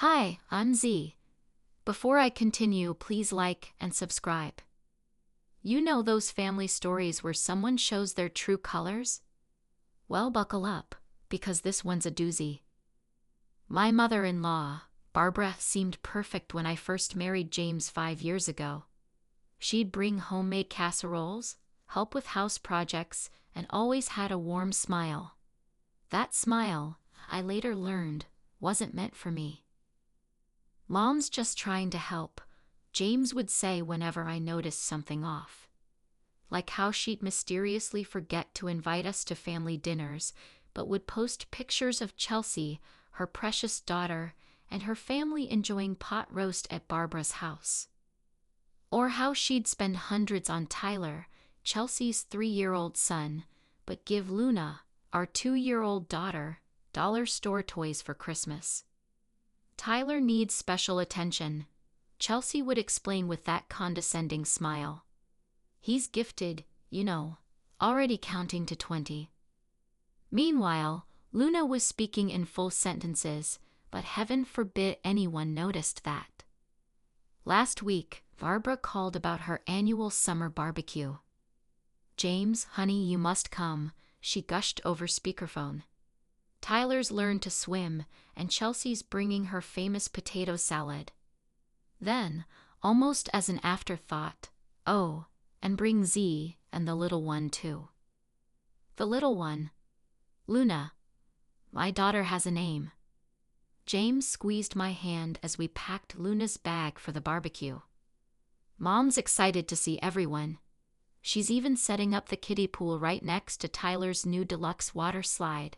Hi, I'm Z. Before I continue, please like and subscribe. You know those family stories where someone shows their true colors? Well, buckle up, because this one's a doozy. My mother-in-law, Barbara, seemed perfect when I first married James 5 years ago. She'd bring homemade casseroles, help with house projects, and always had a warm smile. That smile, I later learned, wasn't meant for me. "Mom's just trying to help," James would say whenever I noticed something off. Like how she'd mysteriously forget to invite us to family dinners, but would post pictures of Chelsea, her precious daughter, and her family enjoying pot roast at Barbara's house. Or how she'd spend hundreds on Tyler, Chelsea's 3-year-old son, but give Luna, our 2-year-old daughter, dollar store toys for Christmas. "Tyler needs special attention," Chelsea would explain with that condescending smile. "He's gifted, already counting to 20. Meanwhile, Luna was speaking in full sentences, but heaven forbid anyone noticed that. Last week, Barbara called about her annual summer barbecue. "James, honey, you must come," she gushed over speakerphone. "Tyler's learned to swim, and Chelsea's bringing her famous potato salad." Then, almost as an afterthought, "Oh, and bring Z and the little one too." "The little one?" "Luna. My daughter has a name." James squeezed my hand as we packed Luna's bag for the barbecue. "Mom's excited to see everyone. She's even setting up the kiddie pool right next to Tyler's new deluxe water slide."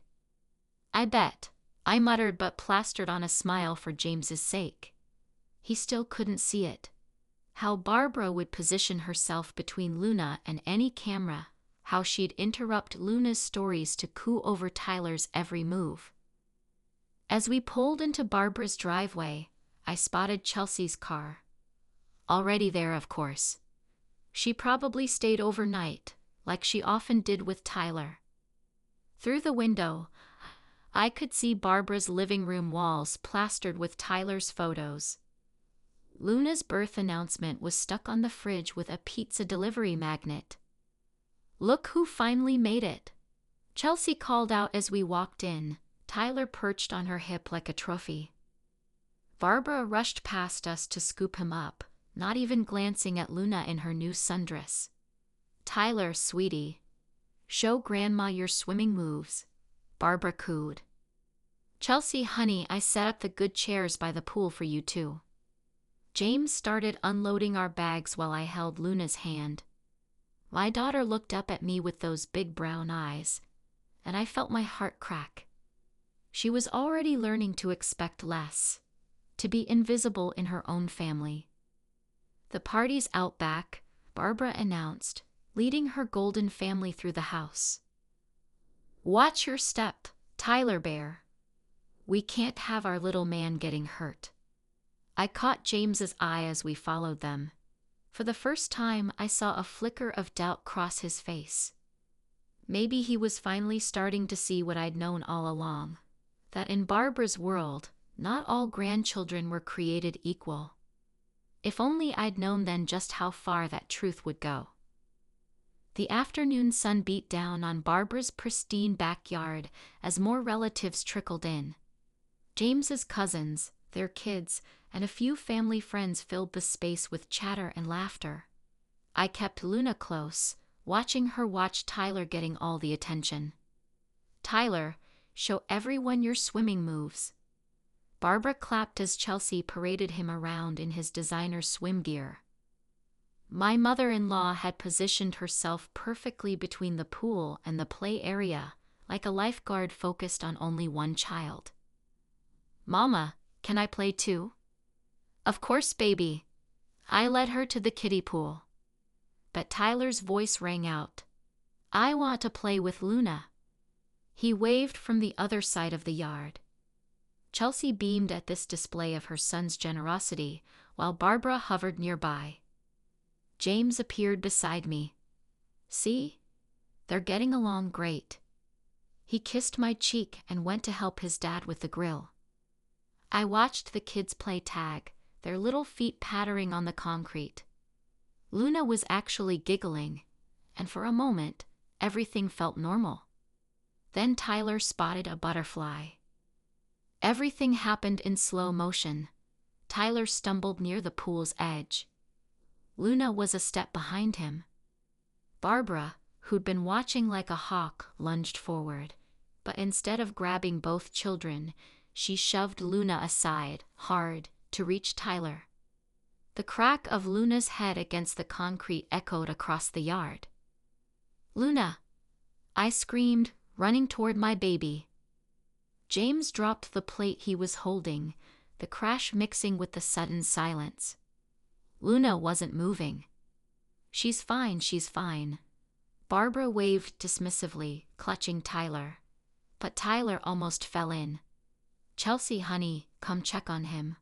"I bet," I muttered, but plastered on a smile for James's sake. He still couldn't see it. How Barbara would position herself between Luna and any camera, how she'd interrupt Luna's stories to coo over Tyler's every move. As we pulled into Barbara's driveway, I spotted Chelsea's car. Already there, of course. She probably stayed overnight, like she often did with Tyler. Through the window, I could see Barbara's living room walls plastered with Tyler's photos. Luna's birth announcement was stuck on the fridge with a pizza delivery magnet. "Look who finally made it," Chelsea called out as we walked in, Tyler perched on her hip like a trophy. Barbara rushed past us to scoop him up, not even glancing at Luna in her new sundress. "Tyler, sweetie. Show Grandma your swimming moves," Barbara cooed. "Chelsea, honey, I set up the good chairs by the pool for you too." James started unloading our bags while I held Luna's hand. My daughter looked up at me with those big brown eyes, and I felt my heart crack. She was already learning to expect less, to be invisible in her own family. "The party's out back," Barbara announced, leading her golden family through the house. "Watch your step, Tyler Bear. We can't have our little man getting hurt." I caught James's eye as we followed them. For the first time, I saw a flicker of doubt cross his face. Maybe he was finally starting to see what I'd known all along, that in Barbara's world, not all grandchildren were created equal. If only I'd known then just how far that truth would go. The afternoon sun beat down on Barbara's pristine backyard as more relatives trickled in. James's cousins, their kids, and a few family friends filled the space with chatter and laughter. I kept Luna close, watching her watch Tyler getting all the attention. "Tyler, show everyone your swimming moves." Barbara clapped as Chelsea paraded him around in his designer swim gear. My mother-in-law had positioned herself perfectly between the pool and the play area, like a lifeguard focused on only one child. "Mama, can I play too?" "Of course, baby." I led her to the kiddie pool. But Tyler's voice rang out. "I want to play with Luna." He waved from the other side of the yard. Chelsea beamed at this display of her son's generosity, while Barbara hovered nearby. James appeared beside me. "See? They're getting along great." He kissed my cheek and went to help his dad with the grill. I watched the kids play tag, their little feet pattering on the concrete. Luna was actually giggling, and for a moment, everything felt normal. Then Tyler spotted a butterfly. Everything happened in slow motion. Tyler stumbled near the pool's edge. Luna was a step behind him. Barbara, who'd been watching like a hawk, lunged forward, but instead of grabbing both children, she shoved Luna aside, hard, to reach Tyler. The crack of Luna's head against the concrete echoed across the yard. "Luna!" I screamed, running toward my baby. James dropped the plate he was holding, the crash mixing with the sudden silence. Luna wasn't moving. She's fine. Barbara waved dismissively, clutching Tyler. But Tyler almost fell in. "Chelsea, honey, come check on him."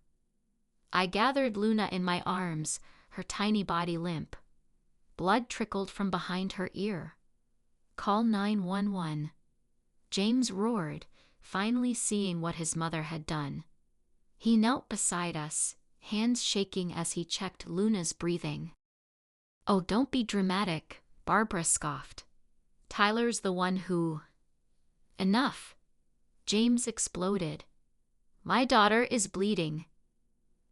I gathered Luna in my arms, her tiny body limp. Blood trickled from behind her ear. "Call 911. James roared, finally seeing what his mother had done. He knelt beside us, hands shaking as he checked Luna's breathing. "Oh, don't be dramatic," Barbara scoffed. "Tyler's the one who—" "Enough!" James exploded. "My daughter is bleeding."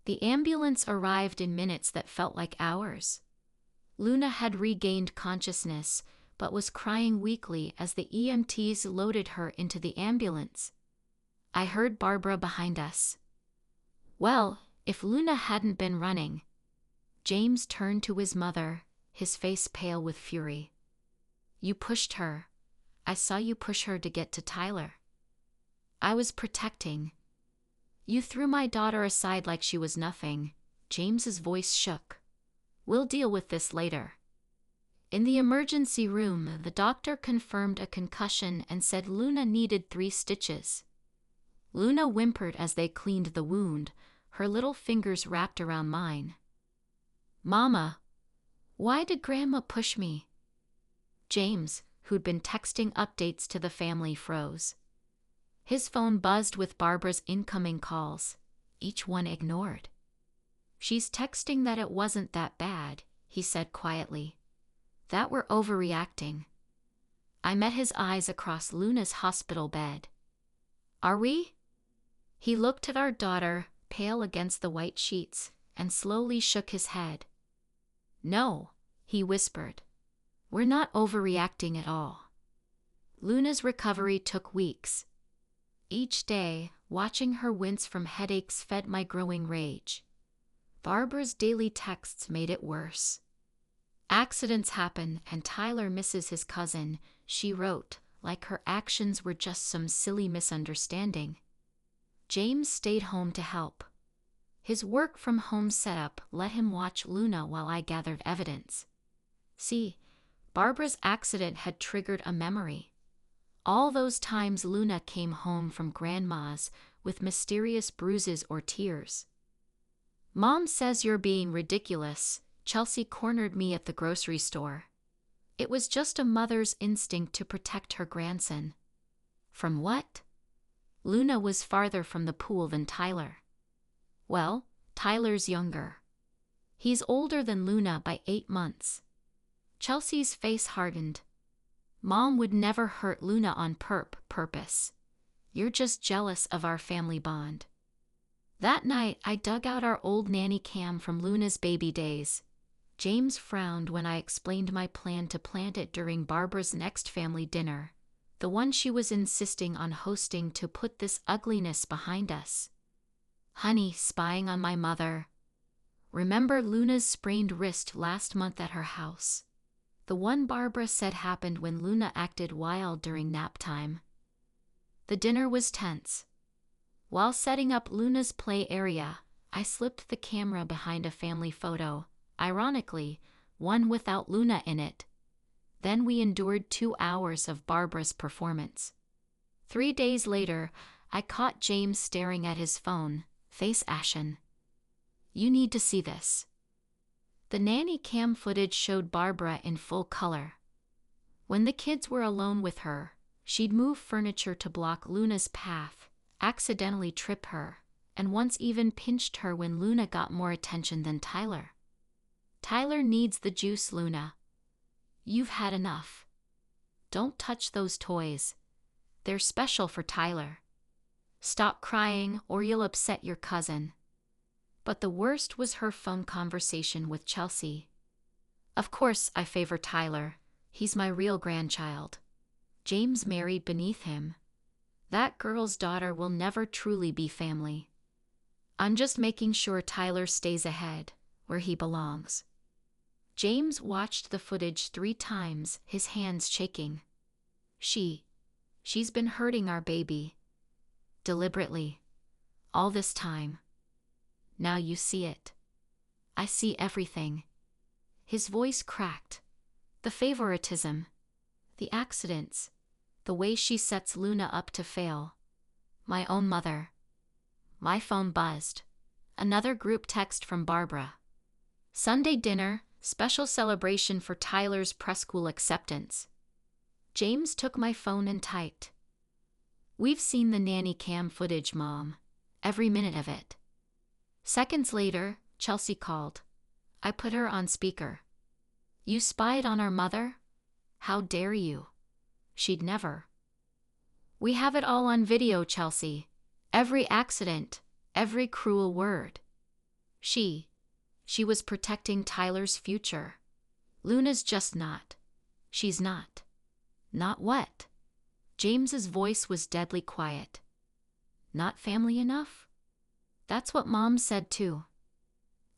The ambulance arrived in minutes that felt like hours. Luna had regained consciousness, but was crying weakly as the EMTs loaded her into the ambulance. I heard Barbara behind us. "Well, if Luna hadn't been running." James turned to his mother, his face pale with fury. "You pushed her. I saw you push her to get to Tyler." "I was protecting." "You threw my daughter aside like she was nothing." James's voice shook. "We'll deal with this later." In the emergency room, the doctor confirmed a concussion and said Luna needed 3 stitches. Luna whimpered as they cleaned the wound, her little fingers wrapped around mine. "Mama, why did Grandma push me?" James, who'd been texting updates to the family, froze. His phone buzzed with Barbara's incoming calls, each one ignored. "She's texting that it wasn't that bad," he said quietly. "That we're overreacting." I met his eyes across Luna's hospital bed. "Are we?" He looked at our daughter, pale against the white sheets, and slowly shook his head. "No," he whispered. "We're not overreacting at all." Luna's recovery took weeks. Each day, watching her wince from headaches fed my growing rage. Barbara's daily texts made it worse. "Accidents happen and Tyler misses his cousin," she wrote, like her actions were just some silly misunderstanding. James stayed home to help. His work-from-home setup let him watch Luna while I gathered evidence. See, Barbara's accident had triggered a memory. All those times Luna came home from Grandma's with mysterious bruises or tears. "Mom says you're being ridiculous," Chelsea cornered me at the grocery store. It was just a mother's instinct to protect her grandson. From what? Luna was farther from the pool than Tyler. Well, Tyler's younger. He's older than Luna by 8 months. Chelsea's face hardened. "Mom would never hurt Luna on purpose. You're just jealous of our family bond." That night, I dug out our old nanny cam from Luna's baby days. James frowned when I explained my plan to plant it during Barbara's next family dinner, the one she was insisting on hosting to put this ugliness behind us. "Honey, spying on my mother. Remember Luna's sprained wrist last month at her house? The one Barbara said happened when Luna acted wild during nap time." The dinner was tense. While setting up Luna's play area, I slipped the camera behind a family photo, ironically, one without Luna in it. Then we endured 2 hours of Barbara's performance. 3 days later, I caught James staring at his phone, face ashen. "You need to see this." The nanny cam footage showed Barbara in full color. When the kids were alone with her, she'd move furniture to block Luna's path, accidentally trip her, and once even pinched her when Luna got more attention than Tyler. Tyler needs the juice, Luna. You've had enough. Don't touch those toys. They're special for Tyler. Stop crying or you'll upset your cousin. But the worst was her phone conversation with Chelsea. Of course I favor Tyler. He's my real grandchild. James married beneath him. That girl's daughter will never truly be family. I'm just making sure Tyler stays ahead, where he belongs. James watched the footage 3 times, his hands shaking. She's been hurting our baby. Deliberately. All this time. Now you see it. I see everything. His voice cracked. The favoritism. The accidents. The way she sets Luna up to fail. My own mother. My phone buzzed. Another group text from Barbara. Sunday dinner, special celebration for Tyler's preschool acceptance. James took my phone and typed. We've seen the nanny cam footage, Mom. Every minute of it. Seconds later, Chelsea called. I put her on speaker. You spied on our mother? How dare you? She'd never. We have it all on video, Chelsea. Every accident, every cruel word. She was protecting Tyler's future. Luna's just not. She's not. Not what? James's voice was deadly quiet. Not family enough? That's what Mom said too.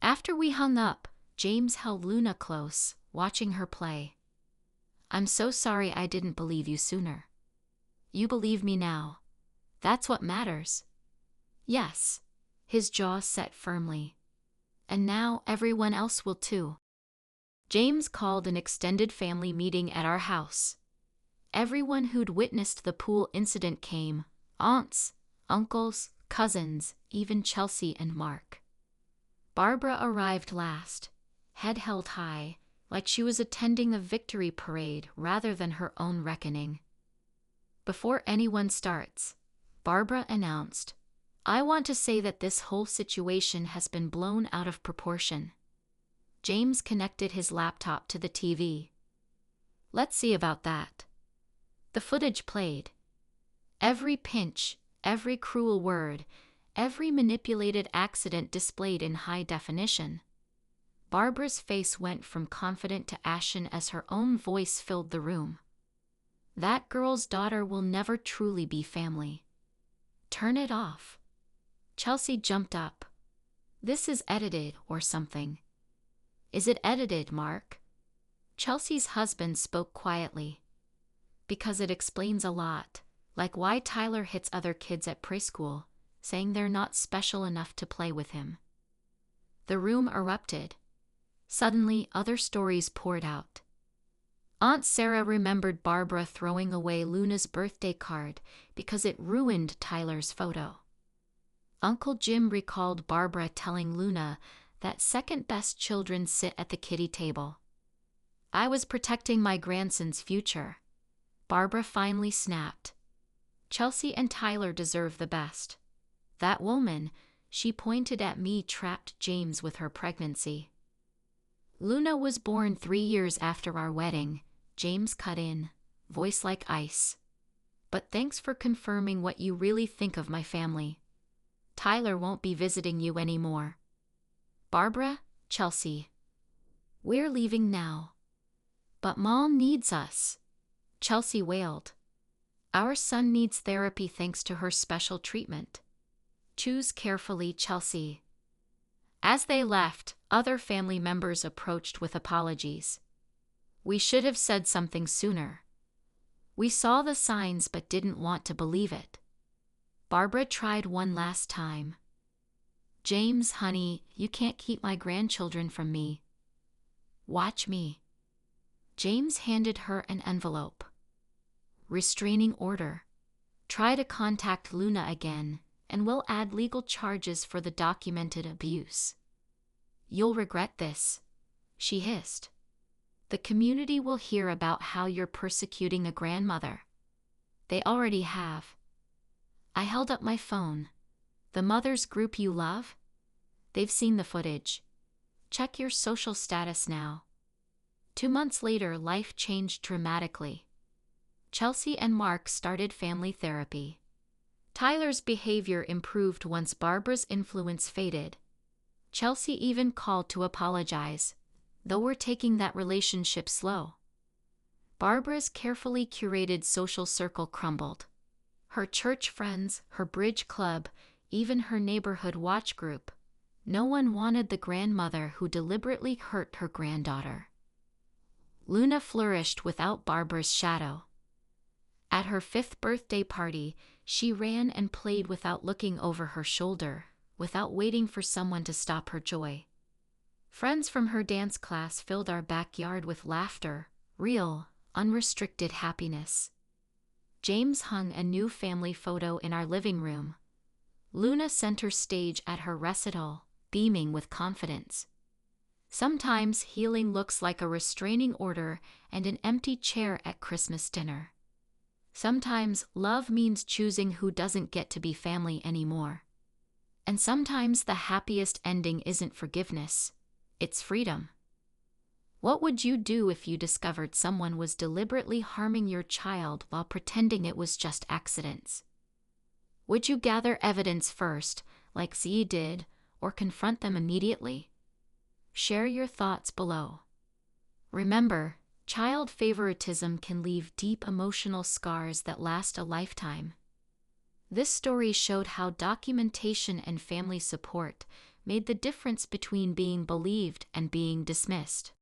After we hung up, James held Luna close, watching her play. I'm so sorry I didn't believe you sooner. You believe me now. That's what matters. Yes. His jaw set firmly. And now everyone else will too. James called an extended family meeting at our house. Everyone who'd witnessed the pool incident came. Aunts, uncles, cousins, even Chelsea and Mark. Barbara arrived last, head held high, like she was attending a victory parade rather than her own reckoning. Before anyone starts, Barbara announced, I want to say that this whole situation has been blown out of proportion. James connected his laptop to the TV. Let's see about that. The footage played. Every pinch, every cruel word, every manipulated accident displayed in high definition. Barbara's face went from confident to ashen as her own voice filled the room. That girl's daughter will never truly be family. Turn it off. Chelsea jumped up. This is edited or something. Is it edited, Mark? Chelsea's husband spoke quietly. Because it explains a lot, like why Tyler hits other kids at preschool, saying they're not special enough to play with him. The room erupted. Suddenly, other stories poured out. Aunt Sarah remembered Barbara throwing away Luna's birthday card because it ruined Tyler's photo. Uncle Jim recalled Barbara telling Luna that second-best children sit at the kiddie table. I was protecting my grandson's future. Barbara finally snapped. Chelsea and Tyler deserve the best. That woman, she pointed at me, trapped James with her pregnancy. Luna was born 3 years after our wedding, James cut in, voice like ice. But thanks for confirming what you really think of my family. Tyler won't be visiting you anymore. Barbara, Chelsea. We're leaving now. But Mom needs us. Chelsea wailed. Our son needs therapy thanks to her special treatment. Choose carefully, Chelsea. As they left, other family members approached with apologies. We should have said something sooner. We saw the signs but didn't want to believe it. Barbara tried one last time. James, honey, you can't keep my grandchildren from me. Watch me. James handed her an envelope. Restraining order. Try to contact Luna again, and we'll add legal charges for the documented abuse. You'll regret this, she hissed. The community will hear about how you're persecuting a grandmother. They already have. I held up my phone. The mother's group you love? They've seen the footage. Check your social status now. 2 months later, life changed dramatically. Chelsea and Mark started family therapy. Tyler's behavior improved once Barbara's influence faded. Chelsea even called to apologize, though we're taking that relationship slow. Barbara's carefully curated social circle crumbled. Her church friends, her bridge club, even her neighborhood watch group. No one wanted the grandmother who deliberately hurt her granddaughter. Luna flourished without Barbara's shadow. At her 5th birthday party, she ran and played without looking over her shoulder, without waiting for someone to stop her joy. Friends from her dance class filled our backyard with laughter, real, unrestricted happiness. James hung a new family photo in our living room. Luna center stage at her recital, beaming with confidence. Sometimes healing looks like a restraining order and an empty chair at Christmas dinner. Sometimes love means choosing who doesn't get to be family anymore. And sometimes the happiest ending isn't forgiveness, it's freedom. What would you do if you discovered someone was deliberately harming your child while pretending it was just accidents? Would you gather evidence first, like Z did, or confront them immediately? Share your thoughts below. Remember, child favoritism can leave deep emotional scars that last a lifetime. This story showed how documentation and family support made the difference between being believed and being dismissed.